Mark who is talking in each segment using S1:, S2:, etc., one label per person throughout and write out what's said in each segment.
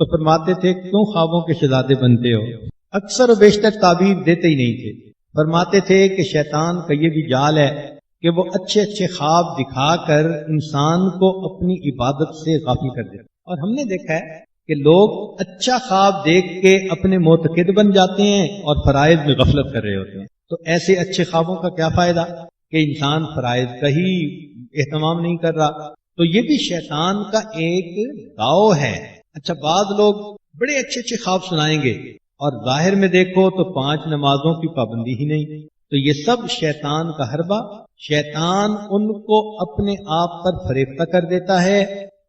S1: تو فرماتے تھے کیوں خوابوں کے شہزادے بنتے ہو؟ اکثر و بیشتر تعبیر دیتے ہی نہیں تھے. فرماتے تھے کہ شیطان کا یہ بھی جال ہے کہ وہ اچھے اچھے خواب دکھا کر انسان کو اپنی عبادت سے غافل کر دیتا. اور ہم نے دیکھا ہے کہ لوگ اچھا خواب دیکھ کے اپنے معتقد بن جاتے ہیں اور فرائض میں غفلت کر رہے ہوتے ہیں. تو ایسے اچھے خوابوں کا کیا فائدہ کہ انسان فرائض کا ہی اہتمام نہیں کر رہا. تو یہ بھی شیطان کا ایک داؤ ہے. اچھا بعض لوگ بڑے اچھے اچھے خواب سنائیں گے اور ظاہر میں دیکھو تو 5 نمازوں کی پابندی ہی نہیں. تو یہ سب شیطان کا حربہ. شیطان ان کو اپنے آپ پر فریفتہ کر دیتا ہے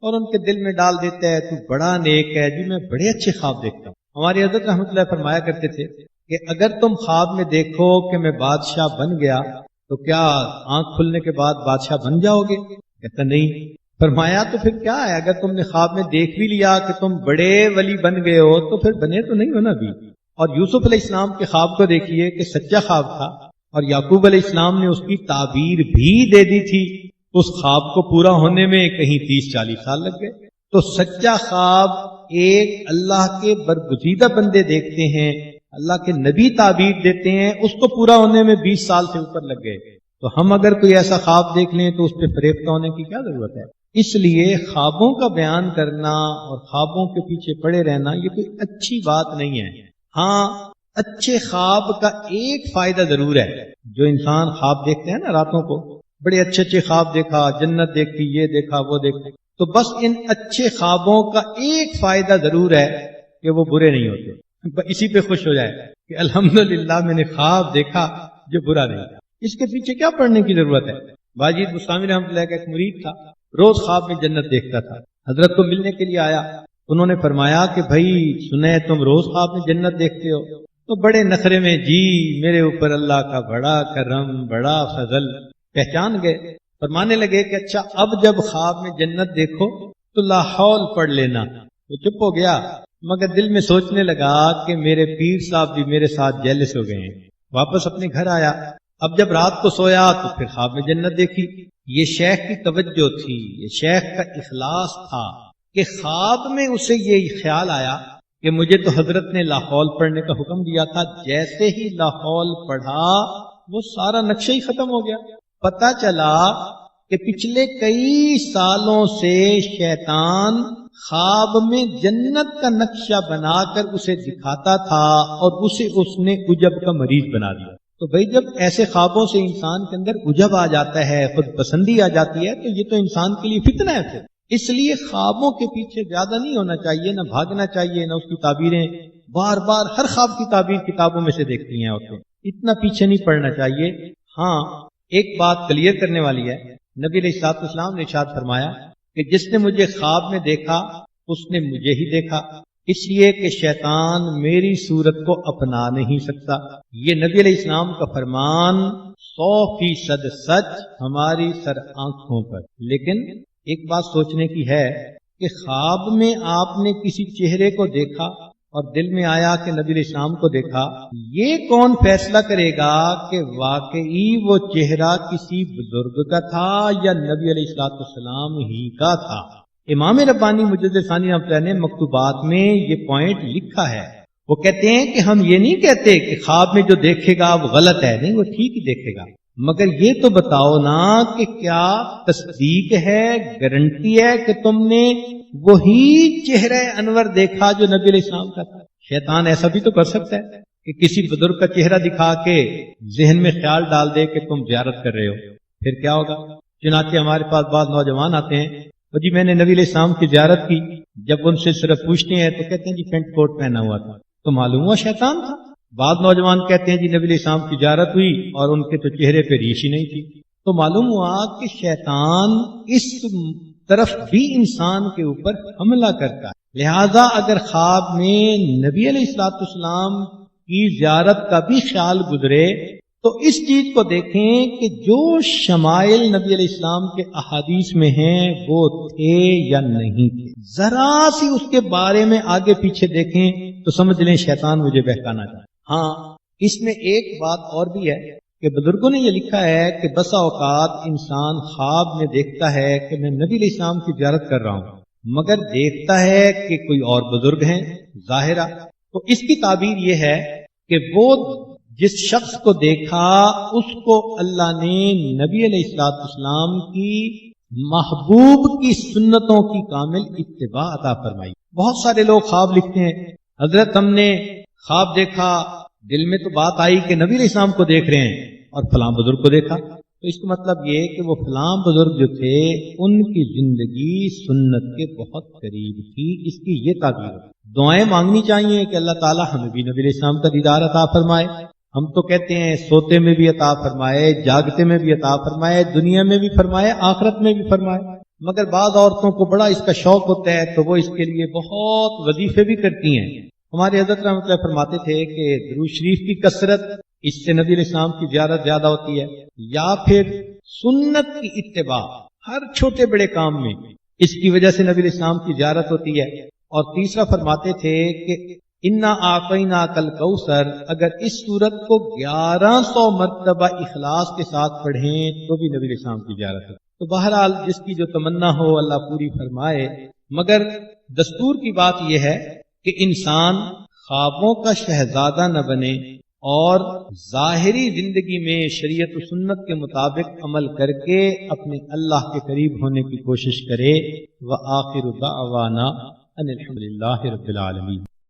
S1: اور ان کے دل میں ڈال دیتا ہے تو بڑا نیک ہے جی، میں بڑے اچھے خواب دیکھتا ہوں. ہماری حضرت رحمۃ اللہ فرمایا کرتے تھے کہ اگر تم خواب میں دیکھو کہ میں بادشاہ بن گیا تو کیا آنکھ کھلنے کے بعد بادشاہ بن جاؤ گے؟ کہتا نہیں. فرمایا تو پھر کیا ہے، اگر تم نے خواب میں دیکھ بھی لیا کہ تم بڑے ولی بن گئے ہو تو پھر بنے تو نہیں ہو نا بھی. اور یوسف علیہ السلام کے خواب کو دیکھیے کہ سچا خواب تھا اور یعقوب علیہ السلام نے اس کی تعبیر بھی دے دی تھی. اس خواب کو پورا ہونے میں کہیں 30-40 سال لگ گئے. تو سچا خواب ایک اللہ کے برگزیدہ بندے دیکھتے ہیں، اللہ کے نبی تعبیر دیتے ہیں، اس کو پورا ہونے میں 20 سال سے اوپر لگ گئے. تو ہم اگر کوئی ایسا خواب دیکھ لیں تو اس پہ فریفتہ ہونے کی کیا ضرورت ہے؟ اس لیے خوابوں کا بیان کرنا اور خوابوں کے پیچھے پڑے رہنا یہ کوئی اچھی بات نہیں ہے. ہاں اچھے خواب کا ایک فائدہ ضرور ہے. جو انسان خواب دیکھتے ہیں نا راتوں کو، بڑے اچھے اچھے خواب دیکھا، جنت دیکھی، یہ دیکھا وہ دیکھا، تو بس ان اچھے خوابوں کا ایک فائدہ ضرور ہے کہ وہ برے نہیں ہوتے. اسی پہ خوش ہو جائے کہ الحمدللہ میں نے خواب دیکھا جو برا نہیں تھا. اس کے پیچھے کیا پڑھنے کی ضرورت ہے؟ واجد بستامی رحمۃ اللہ کا ایک مرید تھا، روز خواب میں جنت دیکھتا تھا. حضرت کو ملنے کے لیے آیا. انہوں نے فرمایا کہ بھائی سنے تم روز خواب میں جنت دیکھتے ہو. تو بڑے نخرے میں جی میرے اوپر اللہ کا بڑا کرم، بڑا فضل. پہچان گئے. فرمانے لگے کہ اچھا اب جب خواب میں جنت دیکھو تو لا حول پڑھ لینا. وہ چپ ہو گیا مگر دل میں سوچنے لگا کہ میرے پیر صاحب بھی میرے ساتھ جیلس ہو گئے ہیں. واپس اپنے گھر آیا. اب جب رات کو سویا تو پھر خواب میں جنت دیکھی. یہ شیخ کی توجہ تھی، یہ شیخ کا اخلاص تھا کہ خواب میں اسے یہ خیال آیا کہ مجھے تو حضرت نے لا حول پڑھنے کا حکم دیا تھا. جیسے ہی لا حول پڑھا وہ سارا نقشہ ہی ختم ہو گیا. پتہ چلا کہ پچھلے کئی سالوں سے شیطان خواب میں جنت کا نقشہ بنا کر اسے دکھاتا تھا اور اسے اس نے عجب کا مریض بنا دیا. تو بھائی جب ایسے خوابوں سے انسان کے اندر عجب آ جاتا ہے، خود پسندی آ جاتی ہے، تو یہ تو انسان کے لیے فتنہ ہے. پھر اس لیے خوابوں کے پیچھے زیادہ نہیں ہونا چاہیے، نہ بھاگنا چاہیے، نہ اس کی تعبیریں بار بار ہر خواب کی تعبیر کتابوں میں سے دیکھتی ہیں عورتیں. اتنا پیچھے نہیں پڑنا چاہیے. ہاں ایک بات کلیئر کرنے والی ہے. نبی علیہ الصلوۃ والسلام نے ارشاد فرمایا کہ جس نے مجھے خواب میں دیکھا اس نے مجھے ہی دیکھا، اس لیے کہ شیطان میری صورت کو اپنا نہیں سکتا. یہ نبی علیہ السلام کا فرمان 100% سچ ہماری سر آنکھوں پر. لیکن ایک بات سوچنے کی ہے کہ خواب میں آپ نے کسی چہرے کو دیکھا اور دل میں آیا کہ نبی علیہ السلام کو دیکھا، یہ کون فیصلہ کرے گا کہ واقعی وہ چہرہ کسی بزرگ کا تھا یا نبی علیہ السلام ہی کا تھا؟ امام ربانی مجدد ثانی رحمۃ اللہ نے مکتوبات میں یہ پوائنٹ لکھا ہے. وہ کہتے ہیں کہ ہم یہ نہیں کہتے کہ خواب میں جو دیکھے گا وہ غلط ہے، نہیں، وہ ٹھیک ہی دیکھے گا، مگر یہ تو بتاؤ نا کہ کیا تصدیق ہے، گارنٹی ہے کہ تم نے وہی چہرہ انور دیکھا جو نبی علیہ السلام کا تھا؟ شیطان ایسا بھی تو کر سکتا ہے کہ کسی بزرگ کا چہرہ دکھا کے ذہن میں خیال ڈال دے کہ تم زیارت کر رہے ہو. پھر کیا ہوگا؟ چنانچہ ہمارے پاس بعض نوجوان آتے ہیں، تو جی میں نے نبی علیہ السلام کی زیارت کی. جب ان سے صرف پوچھتے ہیں تو کہتے ہیں جی پینٹ کوٹ پہنا ہوا تھا. تو معلوم ہوا شیطان تھا. بعض نوجوان کہتے ہیں جی نبی علیہ السلام کی زیارت ہوئی اور ان کے تو چہرے پہ ریش ہی نہیں تھی. تو معلوم ہوا کہ شیطان اس طرف بھی انسان کے اوپر حملہ کرتا ہے. لہذا اگر خواب میں نبی علیہ السلام کی زیارت کا بھی خیال گزرے تو اس چیز کو دیکھیں کہ جو شمائل نبی علیہ السلام کے احادیث میں ہیں وہ تھے یا نہیں تھے. ذرا سی اس کے بارے میں آگے پیچھے دیکھیں تو سمجھ لیں شیطان مجھے بہکانا چاہتا ہے. ہاں اس میں ایک بات اور بھی ہے کہ بزرگوں نے یہ لکھا ہے کہ بسا اوقات انسان خواب میں دیکھتا ہے کہ میں نبی علیہ السلام کی زیارت کر رہا ہوں، مگر دیکھتا ہے کہ کوئی اور بزرگ ہیں ظاہرہ، تو اس کی تعبیر یہ ہے کہ وہ جس شخص کو دیکھا اس کو اللہ نے نبی علیہ الصلوۃ والسلام کی محبوب کی سنتوں کی کامل اتباع عطا فرمائی۔ بہت سارے لوگ خواب لکھتے ہیں، حضرت ہم نے خواب دیکھا، دل میں تو بات آئی کہ نبی علیہ السلام کو دیکھ رہے ہیں اور فلاں بزرگ کو دیکھا، تو اس کا مطلب یہ کہ وہ فلاں بزرگ جو تھے ان کی زندگی سنت کے بہت قریب تھی، اس کی یہ تعبیر ہے۔ دعائیں مانگنی چاہیے کہ اللہ تعالیٰ ہمیں بھی نبی علیہ السلام کا دیدار عطا فرمائے۔ ہم تو کہتے ہیں سوتے میں بھی عطا فرمائے، جاگتے میں بھی عطا فرمائے، دنیا میں بھی فرمائے، آخرت میں بھی فرمائے، مگر بعض عورتوں کو بڑا اس کا شوق ہوتا ہے تو وہ اس کے لیے بہت وظیفے بھی کرتی ہیں۔ ہمارے حضرت رحمۃ اللہ فرماتے تھے کہ درود شریف کی کثرت، اس سے نبی علیہ السلام کی زیارت زیادہ ہوتی ہے، یا پھر سنت کی اتباع ہر چھوٹے بڑے کام میں، اس کی وجہ سے نبی علیہ السلام کی زیارت ہوتی ہے۔ اور تیسرا فرماتے تھے کہ انا اعطینا کل کوثر، اگر اس سورت کو 1100 مرتبہ اخلاص کے ساتھ پڑھیں تو بھی نبی علیہ السلام کی زیارت ہے۔ تو بہرحال جس کی جو تمنا ہو اللہ پوری فرمائے، مگر دستور کی بات یہ ہے کہ انسان خوابوں کا شہزادہ نہ بنے اور ظاہری زندگی میں شریعت و سنت کے مطابق عمل کر کے اپنے اللہ کے قریب ہونے کی کوشش کرے۔ وآخر دعوانا ان الحمد للہ رب العالمین۔